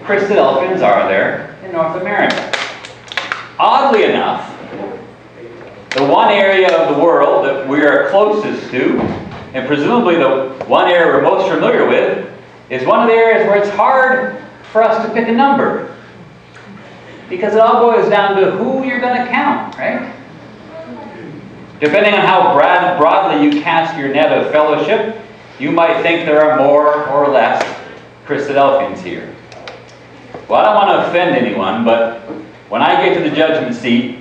Christadelphians are there in North America? Oddly enough, the one area of the world that we are closest to, and presumably the one area we're most familiar with, is one of the areas where it's hard for us to pick a number. Because it all boils down to who you're going to count, right? Depending on how broadly you cast your net of fellowship, you might think there are more or less Christadelphians here. Well, I don't want to offend anyone, but when I get to the judgment seat,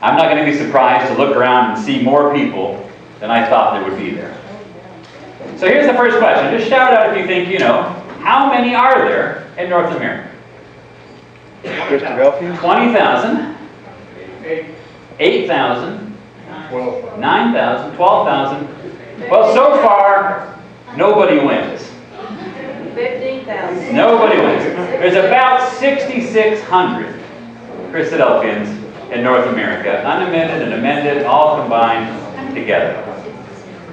I'm not going to be surprised to look around and see more people than I thought there would be there. So here's the first question. Just shout out if you think you know. How many are there in North America? Christadelphians? 20,000. 8,000. 9,000. 12,000. Well, so far, nobody wins. 15,000. Nobody wins. There's about 6,600 Christadelphians in North America, unamended and amended, all combined together.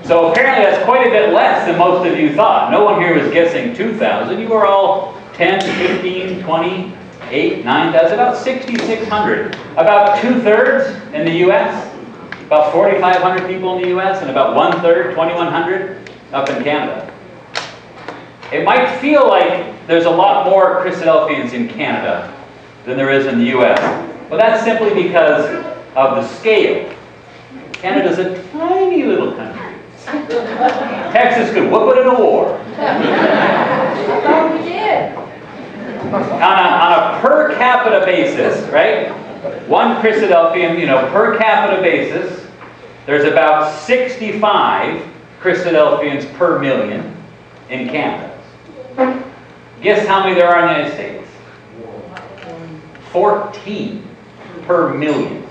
So apparently that's quite a bit less than most of you thought. No one here was guessing 2,000. You were all 10, 15, 20, 8, 9,000, about 6,600. About 2/3 in the U.S., about 4,500 people in the U.S., and about 1/3, 2,100, up in Canada. It might feel like there's a lot more Christadelphians in Canada than there is in the U.S., but that's simply because of the scale. Canada's a tiny little country. Texas could whoop it in a war. I thought we did. On a per capita basis, right? One Christadelphian, per capita basis, there's about 65 Christadelphians per million in Canada. Guess how many there are in the United States? 14 per million.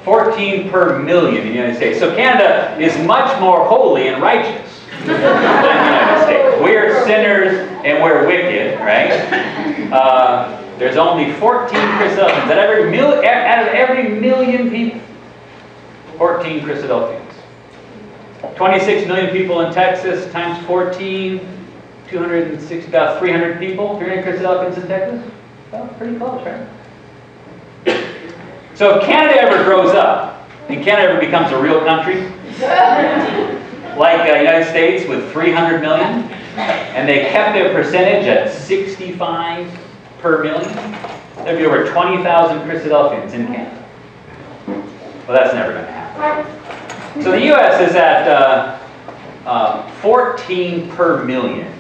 14 per million in the United States. So Canada is much more holy and righteous than the United States. We're sinners and we're wicked, right? There's only 14 Christadelphians. Out of every million people, 14 Christadelphians. 26 million people in Texas times 14, 260, about 300 people, 300 Christadelphians in Texas. Well, pretty close, right? So if Canada ever grows up, and Canada ever becomes a real country, like the United States with 300 million, and they kept their percentage at 65 per million, there'd be over 20,000 Christadelphians in Canada. Well, that's never going to happen. So the U.S. is at 14 per million.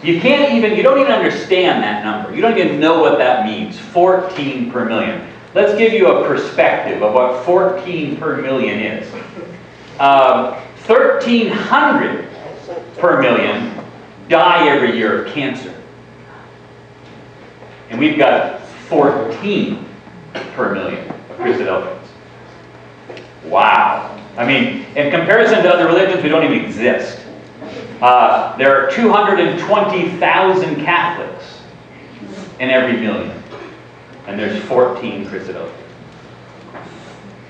You don't even understand that number. You don't even know what that means, 14 per million. Let's give you a perspective of what 14 per million is. 1,300 per million die every year of cancer. And we've got 14 per million of Christadelphians. Wow. I mean, in comparison to other religions, we don't even exist. There are 220,000 Catholics in every million. And there's 14 Christadelphians.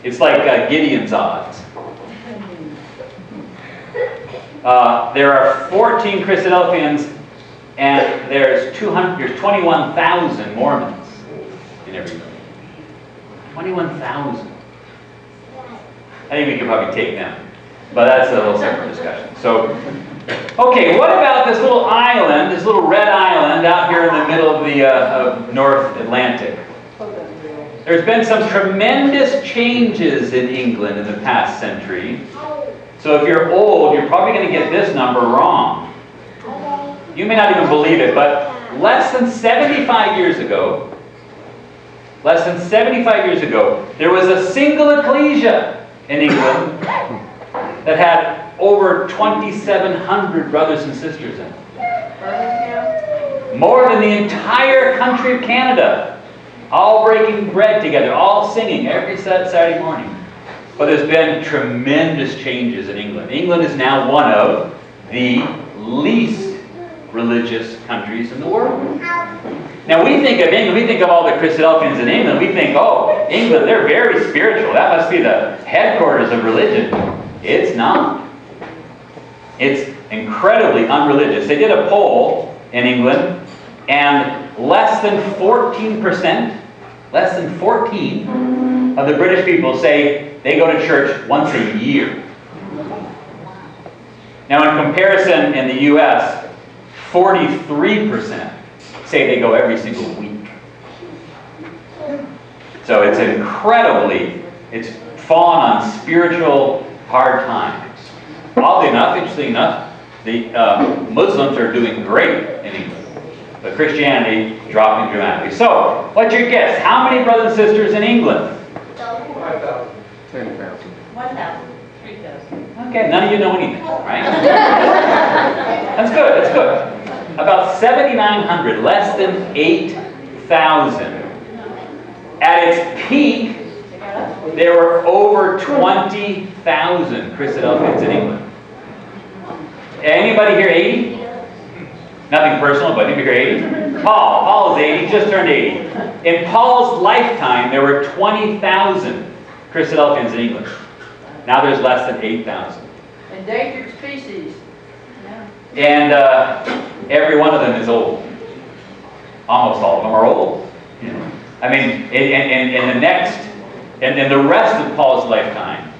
It's like Gideon's odds. There are 14 Christadelphians, and there's 21,000 Mormons in every million. 21,000. I think we could probably take them, but that's a little separate discussion. So, okay, what about this little island, this little red island out here in the middle of the of North Atlantic? There's been some tremendous changes in England in the past century. So if you're old, you're probably going to get this number wrong. You may not even believe it, but less than 75 years ago, there was a single ecclesia in England that had over 2,700 brothers and sisters in it. More than the entire country of Canada. All breaking bread together, all singing every Saturday morning. But there's been tremendous changes in England. England is now one of the least religious countries in the world. Now we think of England, we think of all the Christadelphians in England, we think, oh, England, they're very spiritual. That must be the headquarters of religion. It's not. It's incredibly unreligious. They did a poll in England, And less than 14%, less than 14 of the British people say they go to church once a year. Now in comparison, in the US, 43% say they go every single week. So it's it's fallen on spiritual hard times. Oddly enough, interestingly enough, the Muslims are doing great in England. But Christianity dropping dramatically. So, what's your guess? How many brothers and sisters in England? 5,000. 10,000. 1,000. 3,000. Okay, none of you know anything, right? That's good, that's good. About 7,900, less than 8,000. At its peak, there were over 20,000 Christadelphians in England. Anybody here 80? Nothing personal, but anybody here 80? Paul is 80, just turned 80. In Paul's lifetime, there were 20,000 Christadelphians in England. Now there's less than 8,000. Endangered species. And every one of them is old. Almost all of them are old. You know? I mean, in the rest of Paul's lifetime,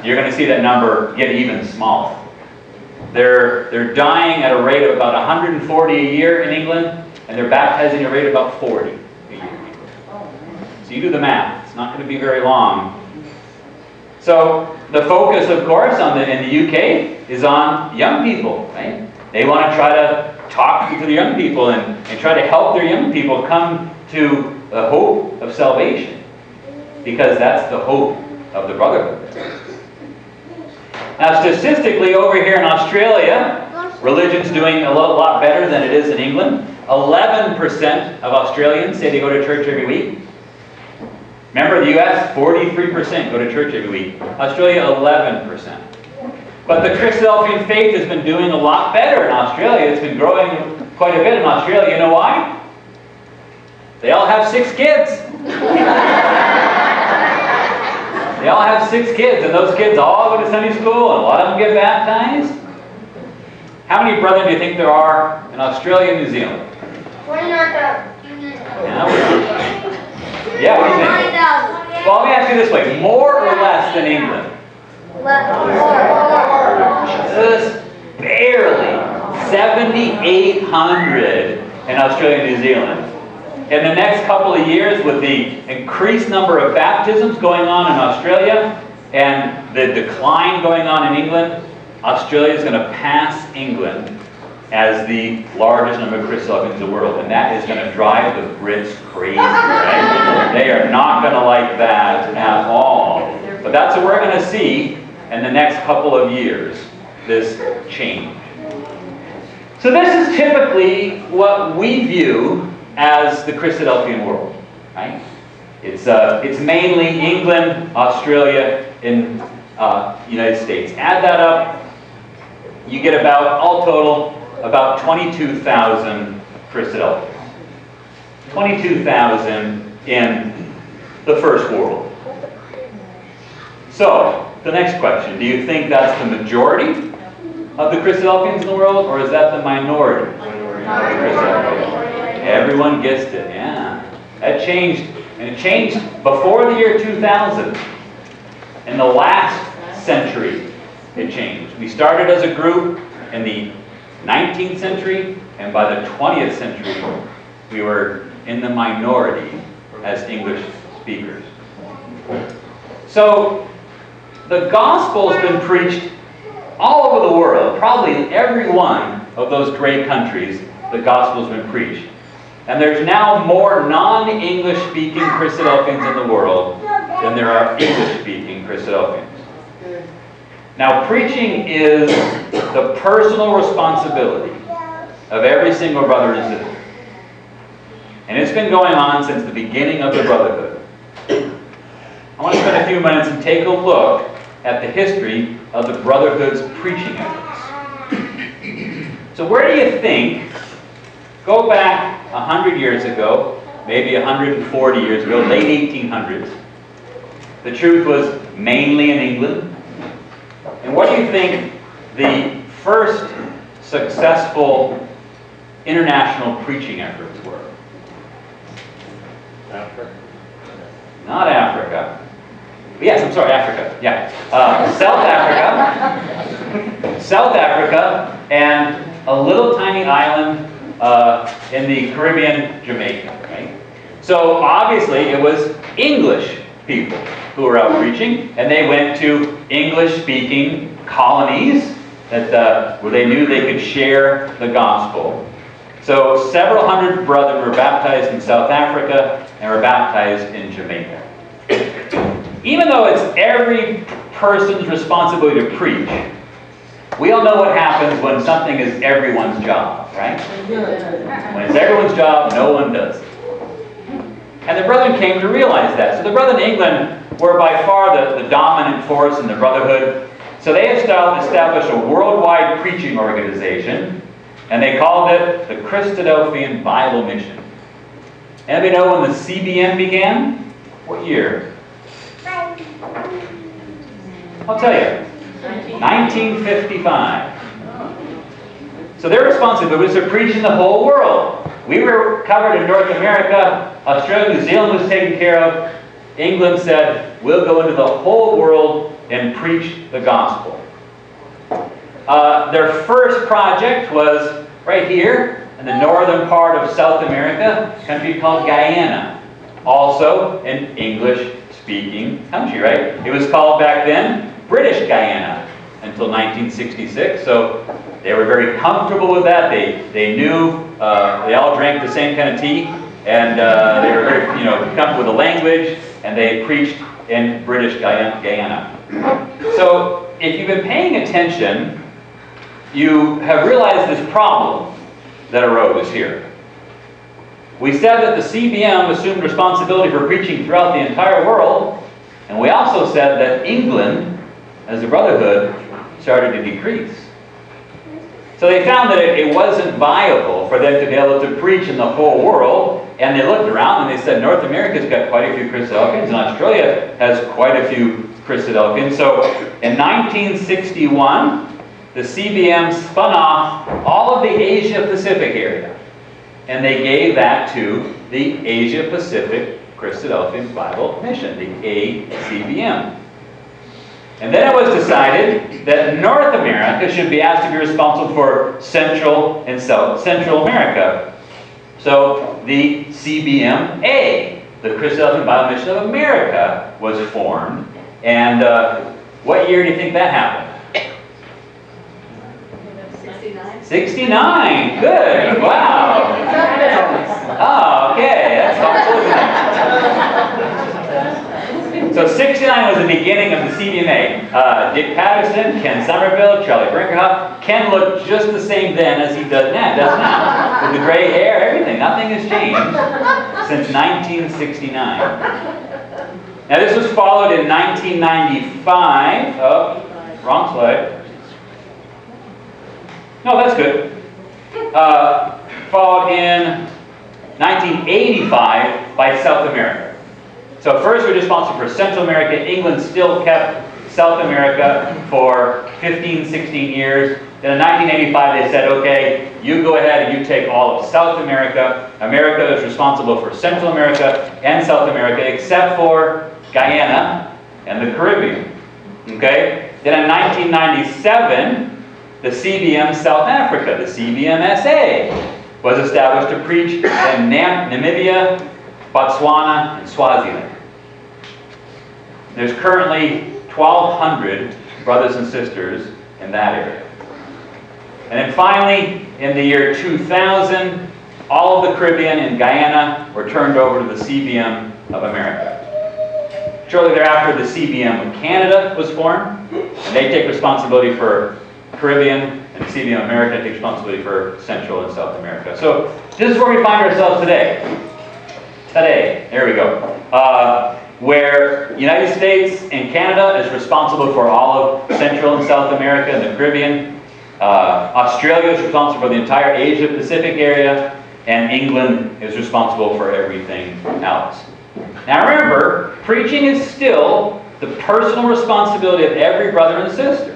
you're going to see that number get even smaller. They're dying at a rate of about 140 a year in England, and they're baptizing at a rate of about 40 a year. So you do the math. It's not going to be very long. So the focus, of course, in the UK is on young people, right? They want to try to talk to the young people and try to help their young people come to the hope of salvation, because that's the hope of the brotherhood. Now, statistically, over here in Australia, religion's doing a lot better than it is in England. 11% of Australians say they go to church every week. Remember, the US, 43% go to church every week. Australia, 11%. But the Christadelphian faith has been doing a lot better in Australia. It's been growing quite a bit in Australia. You know why? They all have 6 kids. They all have 6 kids, and those kids all go to Sunday school, and a lot of them get baptized. How many brethren do you think there are in Australia and New Zealand? 29,000. Yeah, what do you think? Well, let me ask you this way. More or less than England? Just barely. 7,800 in Australia and New Zealand. In the next couple of years, with the increased number of baptisms going on in Australia and the decline going on in England, Australia is going to pass England as the largest number of Christadelphians in the world. And that is going to drive the Brits crazy, right? They are not going to like that at all. But that's what we're going to see in the next couple of years, this change. So this is typically what we view as the Christadelphian world, right? It's mainly England, Australia, and United States. Add that up, you get about, all total, about 22,000 Christadelphians. 22,000 in the first world. So, the next question, do you think that's the majority of the Christadelphians in the world, or is that the minority of the Christadelphians? Everyone guessed it, yeah. That changed, and it changed before the year 2000. In the last century, it changed. We started as a group in the 19th century, and by the 20th century, we were in the minority as English speakers. So, the gospel has been preached all over the world. Probably in every one of those great countries, the gospel has been preached. And there's now more non-English speaking Christadelphians in the world than there are English speaking Christadelphians. Now, preaching is the personal responsibility of every single brother and sister. And it's been going on since the beginning of the brotherhood. I want to spend a few minutes and take a look at the history of the brotherhood's preaching efforts. So where do you think, go back 100 years ago, maybe 140 years ago, late 1800s, the truth was mainly in England. And what do you think the first successful international preaching efforts were? Africa. Not Africa. Yes, I'm sorry, Africa. Yeah. South Africa. South Africa and a little tiny island in the Caribbean, Jamaica. Right? So obviously it was English people who were out preaching, and they went to English-speaking colonies that where they knew they could share the gospel. So several hundred brothers were baptized in South Africa and were baptized in Jamaica. Even though it's every person's responsibility to preach, we all know what happens when something is everyone's job, right? When it's everyone's job, no one does it. And the brethren came to realize that. So the brethren in England were by far the dominant force in the brotherhood. So they established a worldwide preaching organization, and they called it the Christadelphian Bible Mission. Anybody know when the CBM began? What year? I'll tell you. 1955. So their responsibility was to preach in the whole world. We were covered in North America. Australia, New Zealand was taken care of. England said, we'll go into the whole world and preach the gospel. Their first project was right here in the northern part of South America, a country called Guyana. Also an English-speaking country, right? It was called back then British Guyana until 1966. So they were very comfortable with that. They knew, they all drank the same kind of tea, and they were very comfortable with the language, and they preached in British Guyana. So if you've been paying attention, you have realized this problem that arose here. We said that the CBM assumed responsibility for preaching throughout the entire world, and we also said that England, as a brotherhood, started to decrease. So they found that it wasn't viable for them to be able to preach in the whole world, and they looked around and they said, North America's got quite a few Christadelphians, and Australia has quite a few Christadelphians. So in 1961, the CBM spun off all of the Asia-Pacific area, and they gave that to the Asia-Pacific Christadelphian Bible Mission, the ACBM. And then it was decided that North America should be asked to be responsible for Central and Central America. So the CBMA, the Christadelphian Bible Mission of America, was formed. And what year do you think that happened? 69. Good. Wow. Oh, okay. That's helpful, isn't it? So 69 was the beginning of the CBMA. Dick Patterson, Ken Somerville, Charlie Brinkerhoff. Ken looked just the same then as he does now. With the gray hair, everything. Nothing has changed since 1969. Now this was followed in 1995. Oh, wrong slide. No, that's good. Followed in 1985 by South America. So first we were responsible for Central America. England still kept South America for 15, 16 years. Then in 1985 they said, okay, you go ahead and you take all of South America. America is responsible for Central America and South America, except for Guyana and the Caribbean. Okay? Then in 1997, the CBM South Africa, the CBMSA, was established to preach in Namibia, Botswana, and Swaziland. There's currently 1,200 brothers and sisters in that area. And then finally, in the year 2000, all of the Caribbean and Guyana were turned over to the CBM of America. Shortly thereafter, the CBM of Canada was formed, and they take responsibility for Caribbean, and the CBM of America takes responsibility for Central and South America. So this is where we find ourselves today. There we go. Where the United States and Canada is responsible for all of Central and South America and the Caribbean. Australia is responsible for the entire Asia-Pacific area, and England is responsible for everything else. Now remember, preaching is still the personal responsibility of every brother and sister.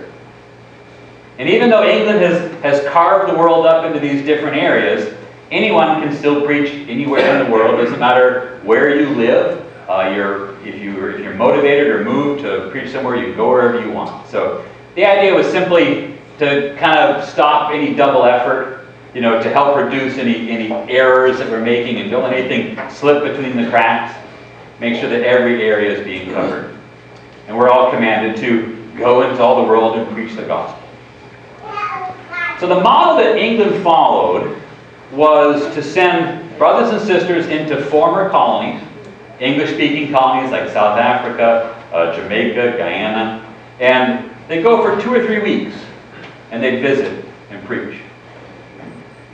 And even though England has carved the world up into these different areas, anyone can still preach anywhere in the world. Doesn't matter where you live. If you're motivated or moved to preach somewhere, you can go wherever you want. So the idea was simply to kind of stop any double effort, you know, to help reduce any errors that we're making and don't let anything slip between the cracks. Make sure that every area is being covered. And we're all commanded to go into all the world and preach the gospel. So the model that England followed was to send brothers and sisters into former colonies, English-speaking colonies like South Africa, Jamaica, Guyana, and they'd go for 2 or 3 weeks, and they'd visit and preach.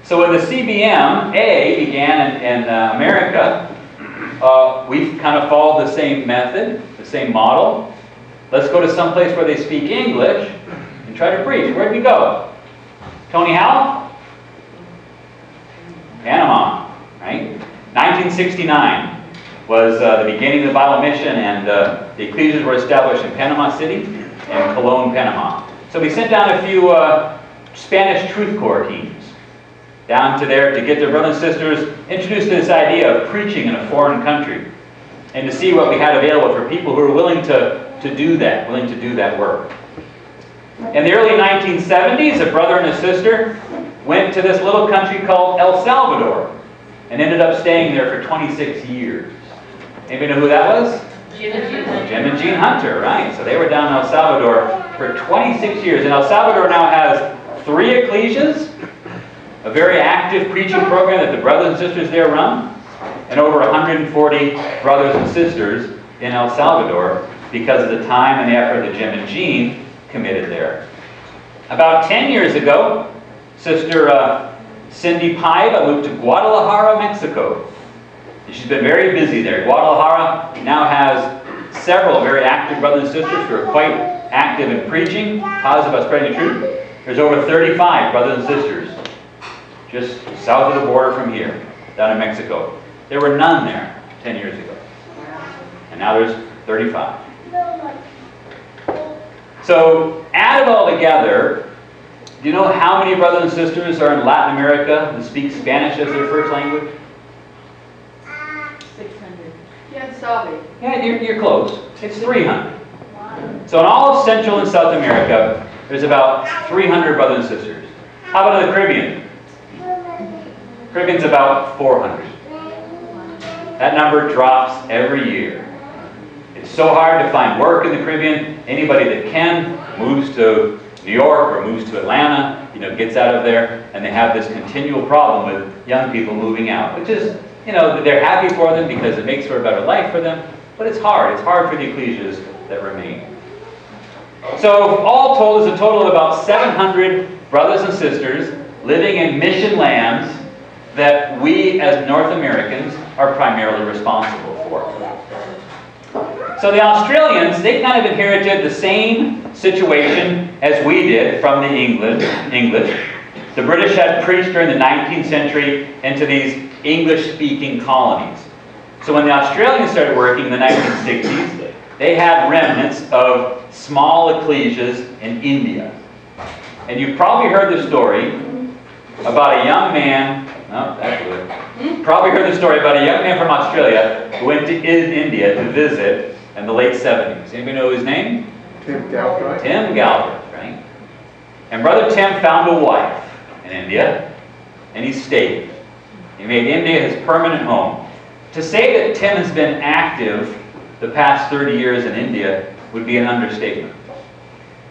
So when the CBMA began in America, we've kind of followed the same method, the same model. Let's go to some place where they speak English and try to preach. Where'd we go? Tony Howell? Panama, right? 1969 was the beginning of the Bible mission, and the ecclesias were established in Panama City and Cologne, Panama. So we sent down a few Spanish Truth Corps teams down to there to get their brothers and sisters introduced to this idea of preaching in a foreign country, and to see what we had available for people who were willing to do that work. In the early 1970s, a brother and a sister went to this little country called El Salvador and ended up staying there for 26 years. Anybody know who that was? Jim and Jean Hunter, right? So they were down in El Salvador for 26 years. And El Salvador now has 3 ecclesias, a very active preaching program that the brothers and sisters there run, and over 140 brothers and sisters in El Salvador because of the time and the effort that Jim and Jean committed there. About 10 years ago, Sister Cindy Paiva moved to Guadalajara, Mexico. And she's been very busy there. Guadalajara now has several very active brothers and sisters who are quite active in preaching, positive about spreading the truth. There's over 35 brothers and sisters just south of the border from here, down in Mexico. There were none there 10 years ago. And now there's 35. So, add it all together, do you know how many brothers and sisters are in Latin America that speak Spanish as their first language? 600. Yeah, you're close. It's 300. So in all of Central and South America, there's about 300 brothers and sisters. How about in the Caribbean? Caribbean's about 400. That number drops every year. It's so hard to find work in the Caribbean. Anybody that can moves to New York or moves to Atlanta, gets out of there, and they have this continual problem with young people moving out, which is, they're happy for them because it makes for a better life for them, but it's hard. It's hard for the ecclesias that remain. So all told is a total of about 700 brothers and sisters living in mission lands that we as North Americans are primarily responsible for. So the Australians, they kind of inherited the same situation as we did from the English. The British had preached during the 19th century into these English-speaking colonies. So when the Australians started working in the 1960s, they had remnants of small ecclesias in India. And you've probably heard the story about a young man, probably heard the story about a young man from Australia who went to India to visit in the late 70s. Anybody know his name? Tim Galbraith. Tim Galbraith, right? And Brother Tim found a wife in India, and he stayed. He made India his permanent home. To say that Tim has been active the past 30 years in India would be an understatement.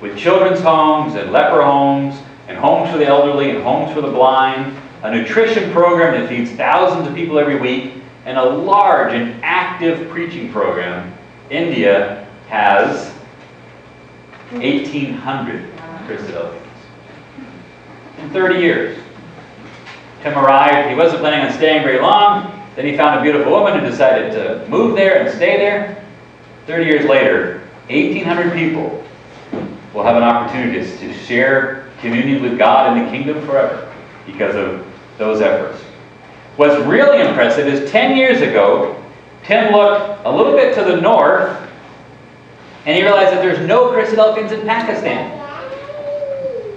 With children's homes and leper homes and homes for the elderly and homes for the blind, a nutrition program that feeds thousands of people every week, and a large and active preaching program, India has 1,800 Christadelphians in 30 years. Tim arrived. He wasn't planning on staying very long. Then he found a beautiful woman and decided to move there and stay there. 30 years later, 1,800 people will have an opportunity to share communion with God in the kingdom forever because of those efforts. What's really impressive is 10 years ago, Tim looked a little bit to the north and he realized that there's no Christadelphians in Pakistan.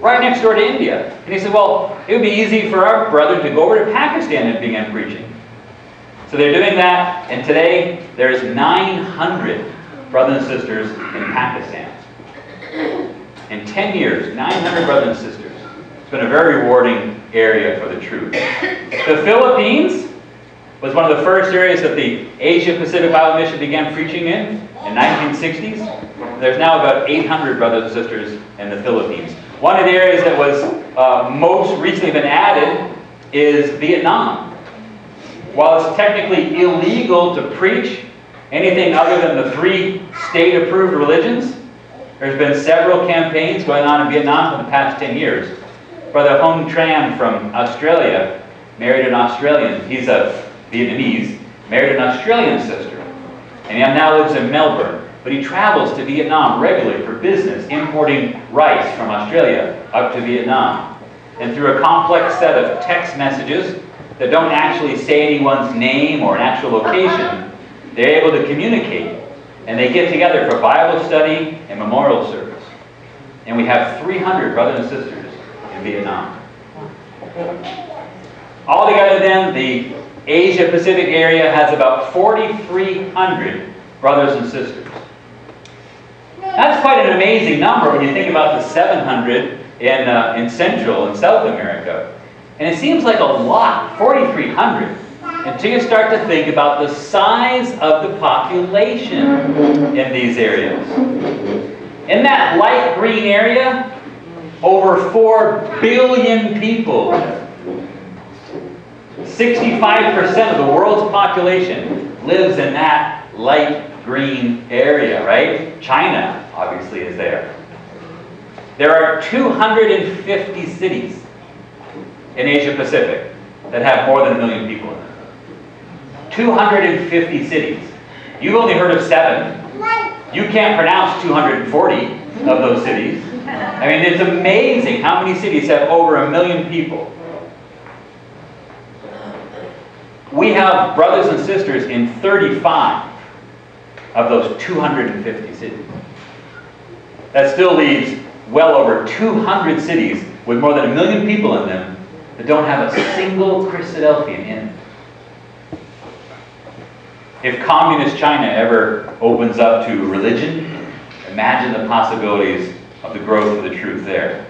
right next door to India. And he said, well, it would be easy for our brother to go over to Pakistan and begin preaching. So they're doing that, and today there's 900 brothers and sisters in Pakistan. In 10 years, 900 brothers and sisters. It's been a very rewarding area for the truth. The Philippines was one of the first areas that the Asia-Pacific Bible Mission began preaching in 1960s. There's now about 800 brothers and sisters in the Philippines. One of the areas that was most recently been added is Vietnam. While it's technically illegal to preach anything other than the 3 state-approved religions, there's been several campaigns going on in Vietnam for the past 10 years. Brother Hong Tran from Australia married an Australian. He's a Vietnamese, married an Australian sister. And he now lives in Melbourne. But he travels to Vietnam regularly for business, importing rice from Australia up to Vietnam. And through a complex set of text messages that don't actually say anyone's name or an actual location, they're able to communicate. And they get together for Bible study and memorial service. And we have 300 brothers and sisters in Vietnam. Altogether then, the Asia-Pacific area has about 4,300 brothers and sisters. That's quite an amazing number when you think about the 700 in Central and South America. And it seems like a lot, 4,300, until you start to think about the size of the population in these areas. In that light green area, over 4 billion people. 65% of the world's population lives in that light green area, right? China, obviously, is there. There are 250 cities in Asia Pacific that have more than 1 million people in them. 250 cities. You've only heard of 7. You can't pronounce 240 of those cities. I mean, it's amazing how many cities have over 1 million people. We have brothers and sisters in 35 of those 250 cities. That still leaves well over 200 cities with more than 1 million people in them that don't have a single Christadelphian in it. If communist China ever opens up to religion, imagine the possibilities of the growth of the truth there.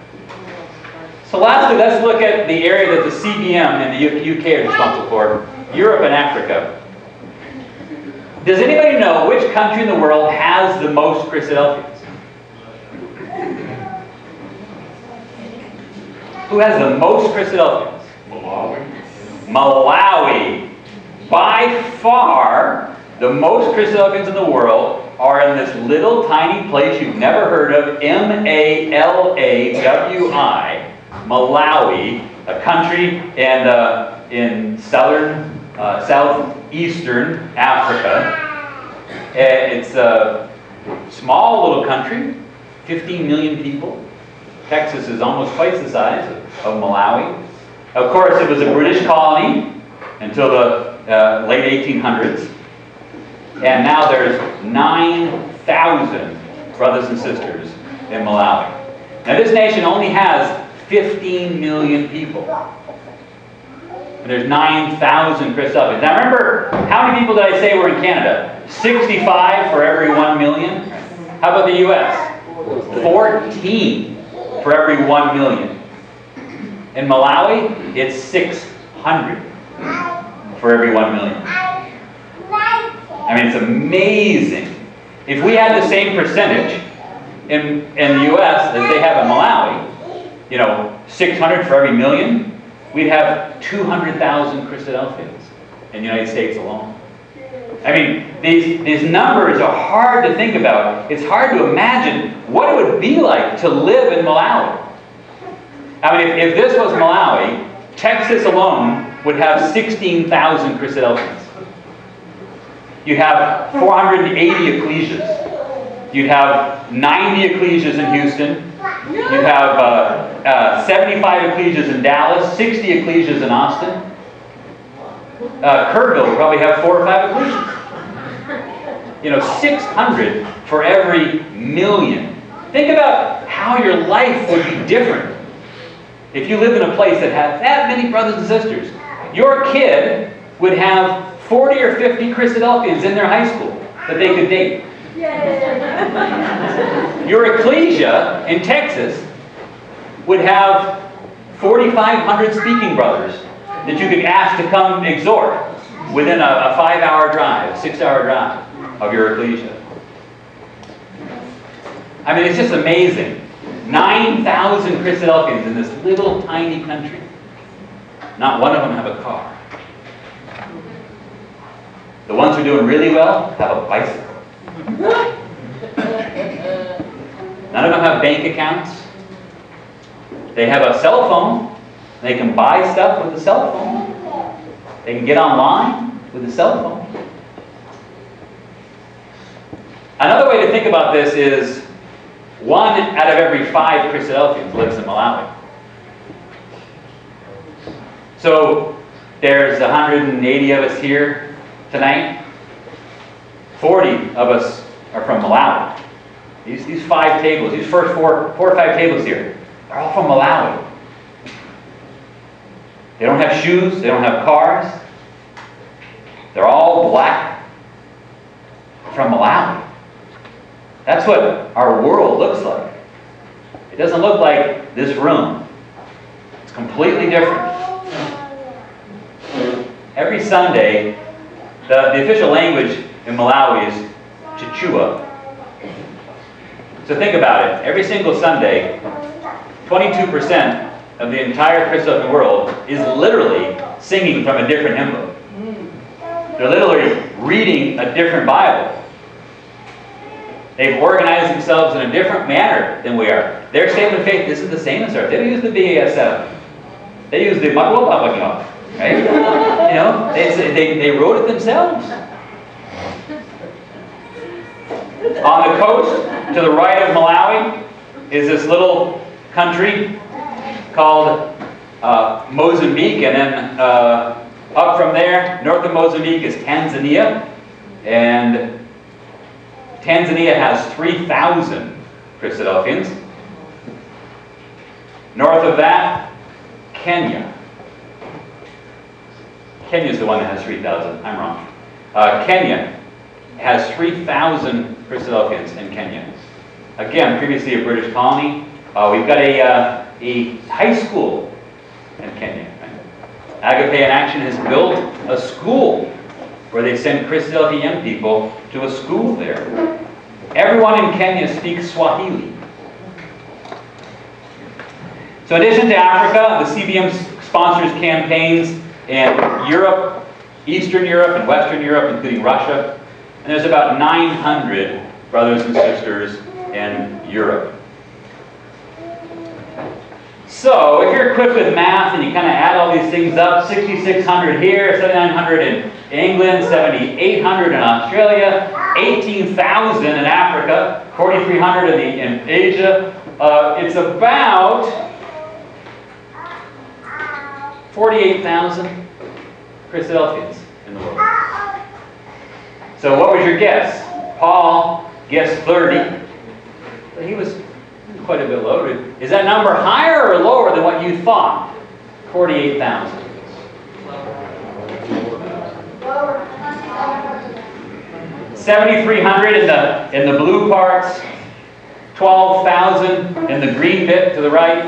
So lastly, let's look at the area that the CBM and the UK are responsible for, Europe and Africa. Does anybody know which country in the world has the most Christadelphians? Who has the most Christadelphians? Malawi. Malawi. By far, the most Christadelphians in the world are in this little tiny place you've never heard of, Malawi, Malawi, a country in southeastern Africa. It's a small little country, 15 million people. Texas is almost twice the size of Malawi. Of course, it was a British colony until the late 1800s. And now there's 9,000 brothers and sisters in Malawi. Now this nation only has 15 million people. And there's 9,000 Christadelphians. Now remember, how many people did I say were in Canada? 65 for every 1 million. How about the US? 14 for every 1 million. In Malawi, it's 600 for every 1 million. I mean, it's amazing. If we had the same percentage in the US as they have in Malawi, 600 for every million, we'd have 200,000 Christadelphians in the United States alone. I mean, these numbers are hard to think about. It's hard to imagine what it would be like to live in Malawi. I mean, if this was Malawi, Texas alone would have 16,000 Christadelphians. You'd have 480 ecclesias. You'd have 90 ecclesias in Houston. You'd have 75 ecclesias in Dallas, 60 ecclesias in Austin. Kerrville would probably have 4 or 5 ecclesias. 600 for every million. Think about how your life would be different if you lived in a place that had that many brothers and sisters, your kid would have 40 or 50 Christadelphians in their high school that they could date. Your ecclesia in Texas would have 4,500 speaking brothers that you could ask to come exhort within a 5-hour drive, 6-hour drive of your ecclesia. I mean, it's just amazing. 9,000 Christadelphians in this little tiny country. Not one of them have a car. The ones who are doing really well have a bicycle. None of them have bank accounts. They have a cell phone. They can buy stuff with a cell phone. They can get online with a cell phone. Another way to think about this is 1 out of every 5 Christadelphians lives in Malawi. So there's 180 of us here tonight. 40 of us are from Malawi. These 5 tables, these first four or 5 tables here, they're all from Malawi. They don't have shoes, they don't have cars. They're all black from Malawi. That's what our world looks like. It doesn't look like this room. It's completely different. Every Sunday, the official language in Malawi is Chichua. So think about it. Every single Sunday, 22% of the entire Christadelphian world is literally singing from a different hymn book. They're literally reading a different Bible. They've organized themselves in a different manner than we are. Their statement of faith isn't the same as ours. They don't use the BAS7. They use the right? You know, they wrote it themselves. On the coast, to the right of Malawi, is this little country called Mozambique, and then up from there, north of Mozambique is Tanzania, and Tanzania has 3,000 Christadelphians. North of that, Kenya. Kenya's the one that has 3,000. I'm wrong. Kenya has 3,000 Christadelphians in Kenya. Again, previously a British colony. We've got a high school in Kenya. Agape in Action has built a school where they send Christadelphian young people to a school there. Everyone in Kenya speaks Swahili. So in addition to Africa, the CBM sponsors campaigns in Europe, Eastern Europe, and Western Europe, including Russia. And there's about 900 brothers and sisters in Europe. So if you're equipped with math and you kind of add all these things up, 6,600 here, 7,900 in England, 7,800 in Australia, 18,000 in Africa, 4,300 in Asia. It's about 48,000 Christadelphians in the world. So what was your guess? Paul guessed 30. But he was quite a bit lower. Is that number higher or lower than what you thought? 48,000. 7,300 in the blue parts, 12,000 in the green bit to the right,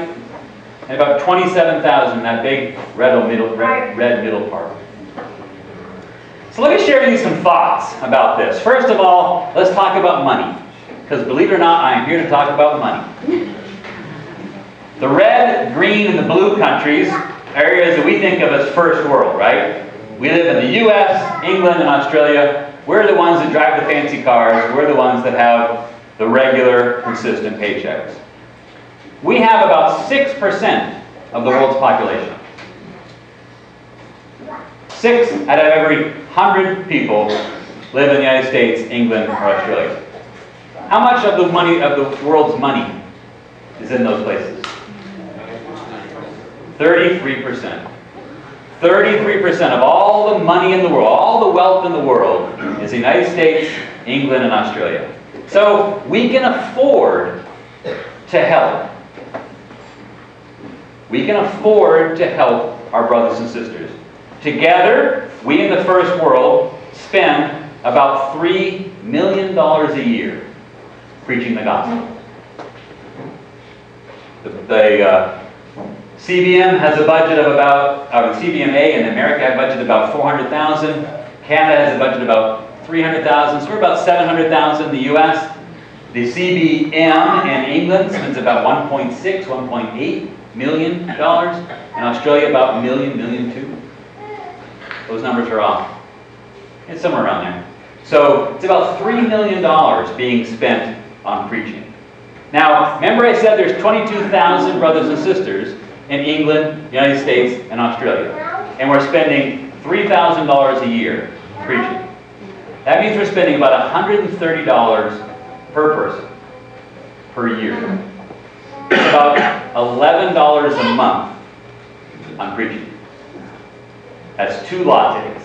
and about 27,000 in that big red middle part. So let me share with you some thoughts about this. First of all, let's talk about money. Because believe it or not, I am here to talk about money. The red, green, and the blue countries are areas that we think of as first world, right? We live in the US, England, and Australia. We're the ones that drive the fancy cars. We're the ones that have the regular, consistent paychecks. We have about 6% of the world's population. 6 out of every 100 people live in the United States, England, or Australia. How much of the money, of the world's money, is in those places? 33%. 33% of all the money in the world, all the wealth in the world, is the United States, England, and Australia. So we can afford to help. we can afford to help our brothers and sisters. Together, we in the first world spend about $3 million a year preaching the gospel. The CBM has a budget of about, CBMA in America have a budget of about $400,000. Canada has a budget of about $300,000. So we're about $700,000 in the U.S. The CBM in England spends about $1.6, $1.8 million. In Australia, about $1 million, $1.2 million. Those numbers are off. It's somewhere around there. So it's about $3 million being spent on preaching. Now, remember I said there's 22,000 brothers and sisters in England, United States, and Australia. And we're spending $3,000 a year preaching. That means we're spending about $130 per person per year. It's about $11 a month on preaching. That's 2 lattes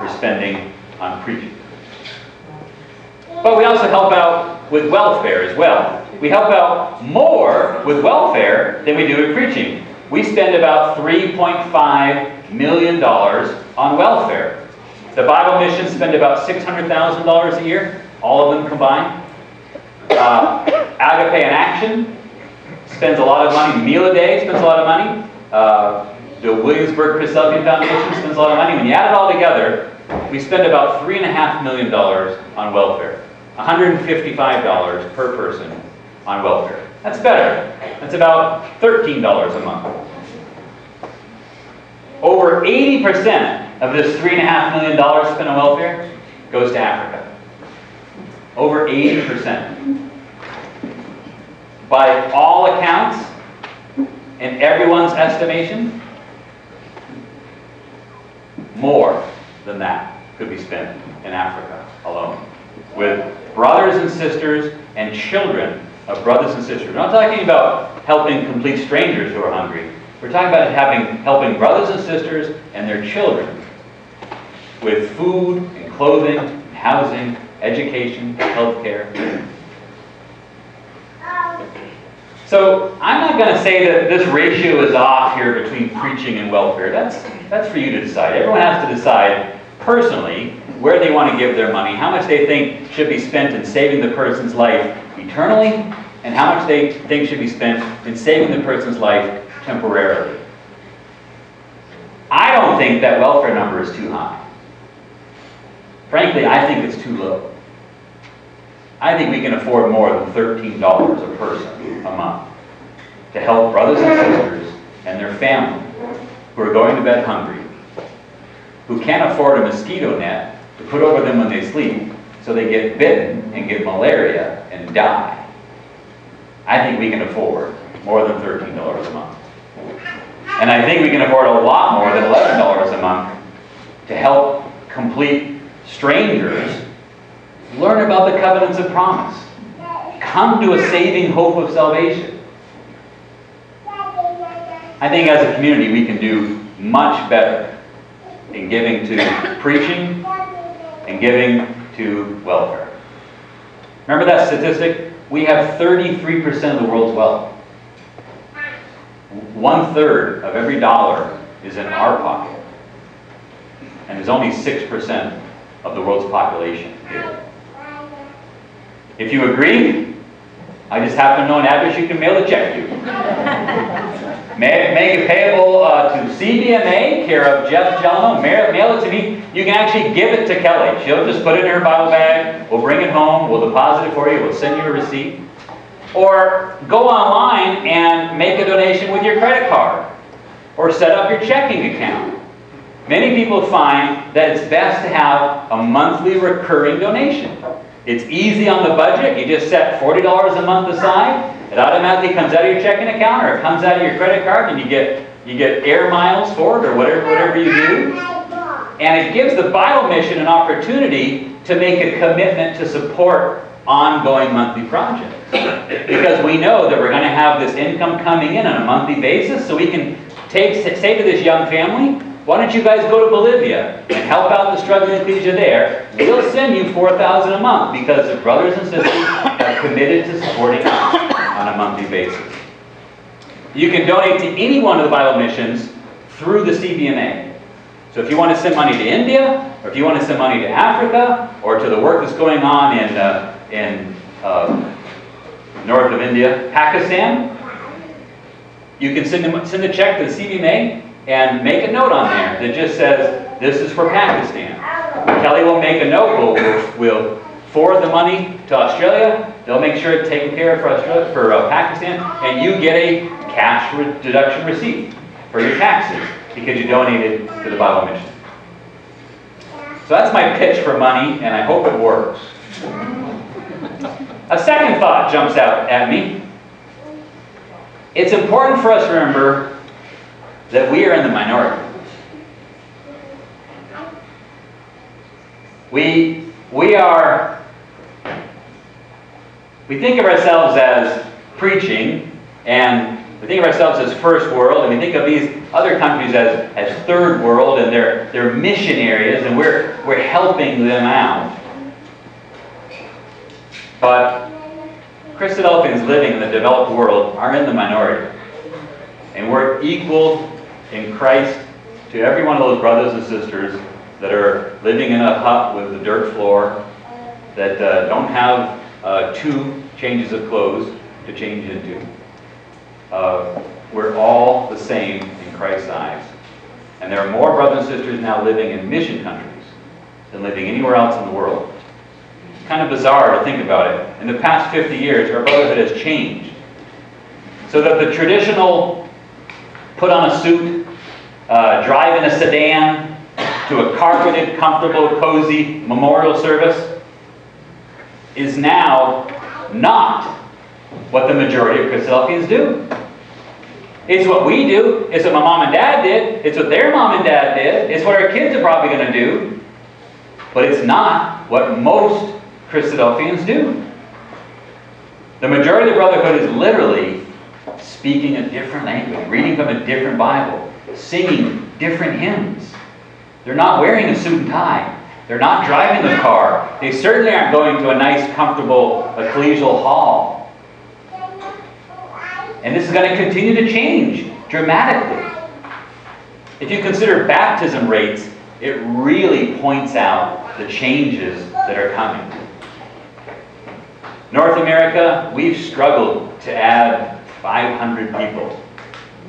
we're spending on preaching. But we also help out with welfare as well. We help out more with welfare than we do with preaching. We spend about $3.5 million on welfare. The Bible missions spend about $600,000 a year, all of them combined. Agape in Action spends a lot of money. Meal a Day spends a lot of money. The Williamsburg Christadelphian Foundation spends a lot of money. When you add it all together, we spend about $3.5 million on welfare. $155 per person on welfare. That's better. That's about $13 a month. Over 80% of this $3.5 million spent on welfare goes to Africa. Over 80%. By all accounts, in everyone's estimation, more than that could be spent in Africa alone. With brothers and sisters and children of brothers and sisters. We're not talking about helping complete strangers who are hungry. We're talking about helping brothers and sisters and their children with food and clothing, and housing, education, health care. So I'm not going to say that this ratio is off here between preaching and welfare. That's for you to decide. Everyone has to decide personally where they want to give their money, how much they think should be spent in saving the person's life eternally, and how much they think should be spent in saving the person's life temporarily. I don't think that welfare number is too high. Frankly, I think it's too low. I think we can afford more than $13 a person a month to help brothers and sisters and their family who are going to bed hungry, who can't afford a mosquito net to put over them when they sleep, so they get bitten and get malaria and die. I think we can afford more than $13 a month. And I think we can afford a lot more than $11 a month to help complete strangers learn about the covenants of promise. Come to a saving hope of salvation. I think as a community we can do much better in giving to preaching and giving to welfare. Remember that statistic? We have 33% of the world's wealth. 1/3 of every dollar is in our pocket. And there's only 6% of the world's population here. If you agree, I just happen to know an address you can mail a check to. Make it payable to CBMA, care of Jeff Jeleno. Mail it to me. You can actually give it to Kelly. She'll just put it in her Bible bag. We'll bring it home. We'll deposit it for you. We'll send you a receipt. Or go online and make a donation with your credit card. Or set up your checking account. Many people find that it's best to have a monthly recurring donation. It's easy on the budget. You just set $40 a month aside. It automatically comes out of your checking account, or it comes out of your credit card, and you get air miles for it, or whatever you do. And it gives the Bible mission an opportunity to make a commitment to support ongoing monthly projects. Because we know that we're going to have this income coming in on a monthly basis, so we can say to this young family, why don't you guys go to Bolivia and help out the struggling ecclesia there? We'll send you $4,000 a month because the brothers and sisters are committed to supporting us on a monthly basis. you can donate to any one of the Bible missions through the CBMA. So if you want to send money to India, or if you want to send money to Africa, or to the work that's going on in north of India, Pakistan, you can send a check to the CBMA and make a note on there that just says, this is for Pakistan. Kelly will make a note, we'll forward the money to Australia, they'll make sure it's taken care of for Pakistan, and you get a cash deduction receipt for your taxes because you donated to the Bible mission. So that's my pitch for money, and I hope it works. A second thought jumps out at me. It's important for us to remember that we are in the minority. We think of ourselves as preaching, and we think of ourselves as first world, and we think of these other countries as third world, and they're mission areas, and we're helping them out. But Christadelphians living in the developed world are in the minority. And we're equal in Christ to every one of those brothers and sisters that are living in a hut with a dirt floor, that don't have 2 changes of clothes to change into. We're all the same in Christ's eyes. And there are more brothers and sisters now living in mission countries than living anywhere else in the world. It's kind of bizarre to think about it. In the past 50 years, our brotherhood has changed. So that the traditional put on a suit, drive in a sedan to a carpeted, comfortable, cozy memorial service is now not what the majority of Christadelphians do. It's what we do. It's what my mom and dad did. It's what their mom and dad did. It's what our kids are probably going to do. But it's not what most Christadelphians do. The majority of the brotherhood is literally speaking a different language, reading from a different Bible, singing different hymns. They're not wearing a suit and tie. They're not driving the car. They certainly aren't going to a nice, comfortable, ecclesial hall. And this is going to continue to change dramatically. If you consider baptism rates, it really points out the changes that are coming. North America, we've struggled to add 500 people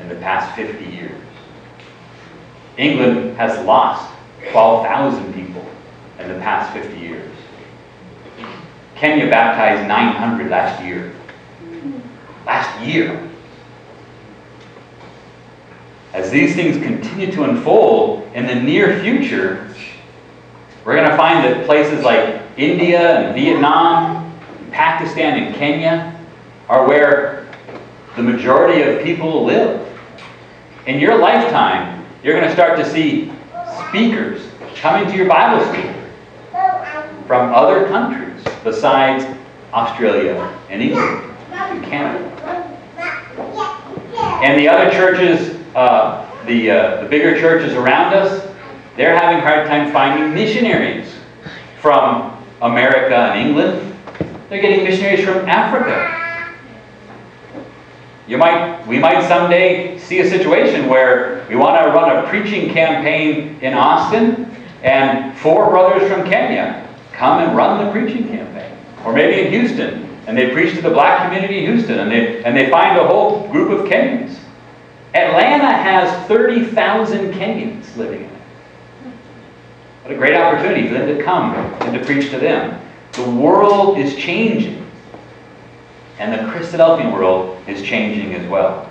in the past 50 years. England has lost 12,000 people in the past 50 years. Kenya baptized 900 last year. Last year. As these things continue to unfold in the near future, we're going to find that places like India and Vietnam, Pakistan and Kenya are where the majority of people live. In your lifetime, you're going to start to see speakers coming to your Bible school from other countries besides Australia and England and Canada. And the other churches, the bigger churches around us, they're having a hard time finding missionaries from America and England. They're getting missionaries from Africa. We might someday see a situation where we want to run a preaching campaign in Austin, and 4 brothers from Kenya come and run the preaching campaign. Or maybe in Houston, and they preach to the black community in Houston, and they find a whole group of Kenyans. Atlanta has 30,000 Kenyans living in it. What a great opportunity for them to come and to preach to them. The world is changing. And the Christadelphian world is changing as well.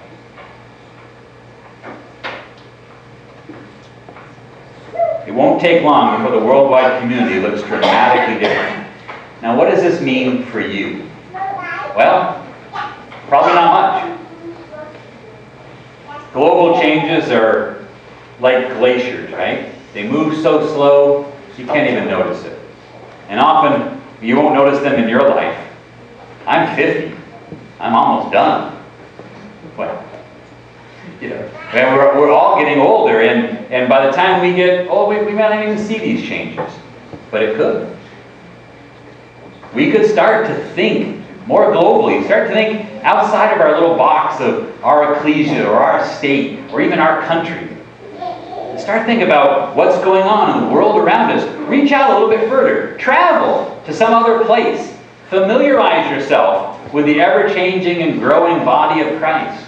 It won't take long before the worldwide community looks dramatically different. Now, what does this mean for you? Well, probably not much. Global changes are like glaciers, right? They move so slow, you can't even notice it. And often, you won't notice them in your life. I'm 50. I'm almost done. Well, and we're all getting older, and by the time we get old, we might not even see these changes. But it could. We could start to think more globally, start to think outside of our little box of our ecclesia or our state or even our country. Start thinking about what's going on in the world around us. Reach out a little bit further. Travel to some other place. Familiarize yourself with the ever-changing and growing body of Christ.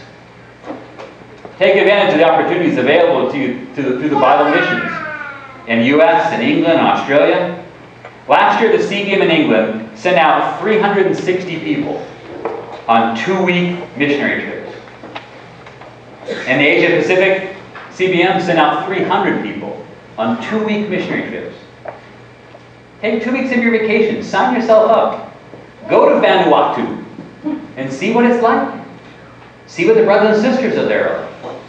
Take advantage of the opportunities available to you through the Bible missions in the U.S. and England and Australia. Last year, the CBM in England sent out 360 people on 2-week missionary trips. And the Asia Pacific CBM sent out 300 people on 2-week missionary trips. Take 2 weeks of your vacation. Sign yourself up. Go to Vanuatu and see what it's like. See what the brothers and sisters are there like.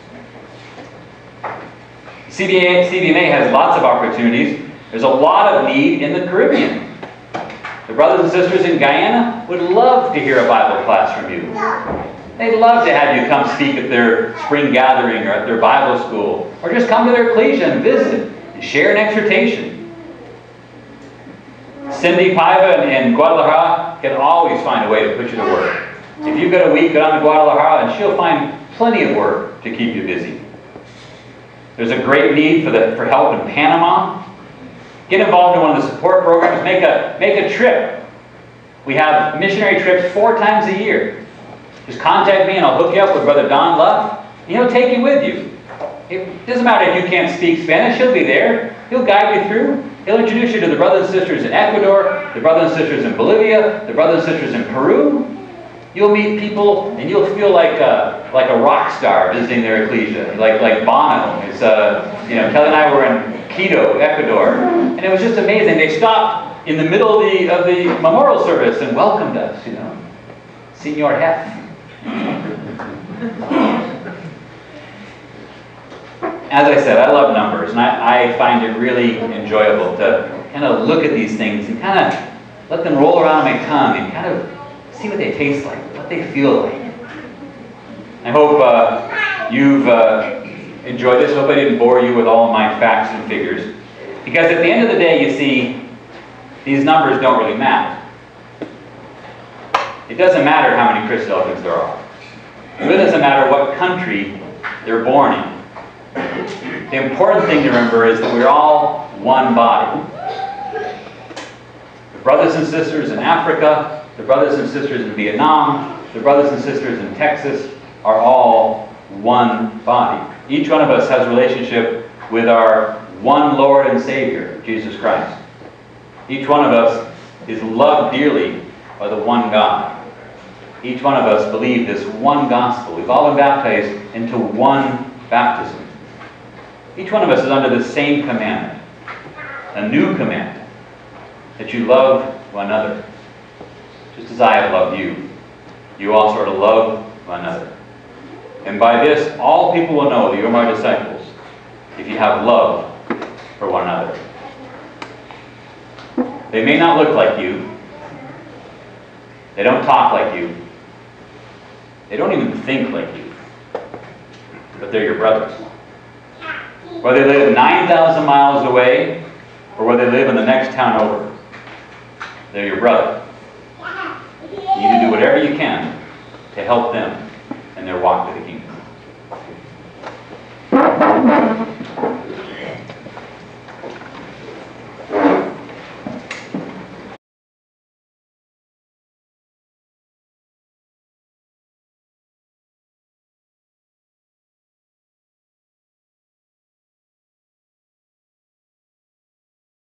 CBMA has lots of opportunities. There's a lot of need in the Caribbean. The brothers and sisters in Guyana would love to hear a Bible class from you. They'd love to have you come speak at their spring gathering or at their Bible school, or just come to their ecclesia and visit and share an exhortation. Cindy Paiva in Guadalajara can always find a way to put you to work. If you've got a week, go down to Guadalajara and she'll find plenty of work to keep you busy. There's a great need for help in Panama. Get involved in one of the support programs. Make a trip. We have missionary trips 4 times a year. Just contact me and I'll hook you up with Brother Don Luff. And he'll take you with you. It doesn't matter if you can't speak Spanish. He'll be there. He'll guide you through. He'll introduce you to the brothers and sisters in Ecuador, the brothers and sisters in Bolivia, the brothers and sisters in Peru. You'll meet people and you'll feel like a rock star visiting their ecclesia, like Bono. It's Kelly and I were in Quito, Ecuador, and it was just amazing. They stopped in the middle of the memorial service and welcomed us. Senor Hef. As I said, I love numbers, and I find it really enjoyable to kind of look at these things and kind of let them roll around my tongue and kind of see what they taste like, what they feel like. I hope you've enjoyed this. I hope I didn't bore you with all of my facts and figures. Because at the end of the day, you see, these numbers don't really matter. It doesn't matter how many Christadelphians there are. It really doesn't matter what country they're born in. The important thing to remember is that we're all one body. The brothers and sisters in Africa, the brothers and sisters in Vietnam, the brothers and sisters in Texas are all one body. Each one of us has a relationship with our one Lord and Savior, Jesus Christ. Each one of us is loved dearly by the one God. Each one of us believe this one gospel. We've all been baptized into one baptism. Each one of us is under the same commandment, a new commandment, that you love one another. Just as I have loved you, you also are to love one another. And by this, all people will know that you are my disciples, if you have love for one another. They may not look like you. They don't talk like you. They don't even think like you. But they're your brothers. Whether they live 9,000 miles away or whether they live in the next town over, they're your brother. You need to do whatever you can to help them in their walk with you.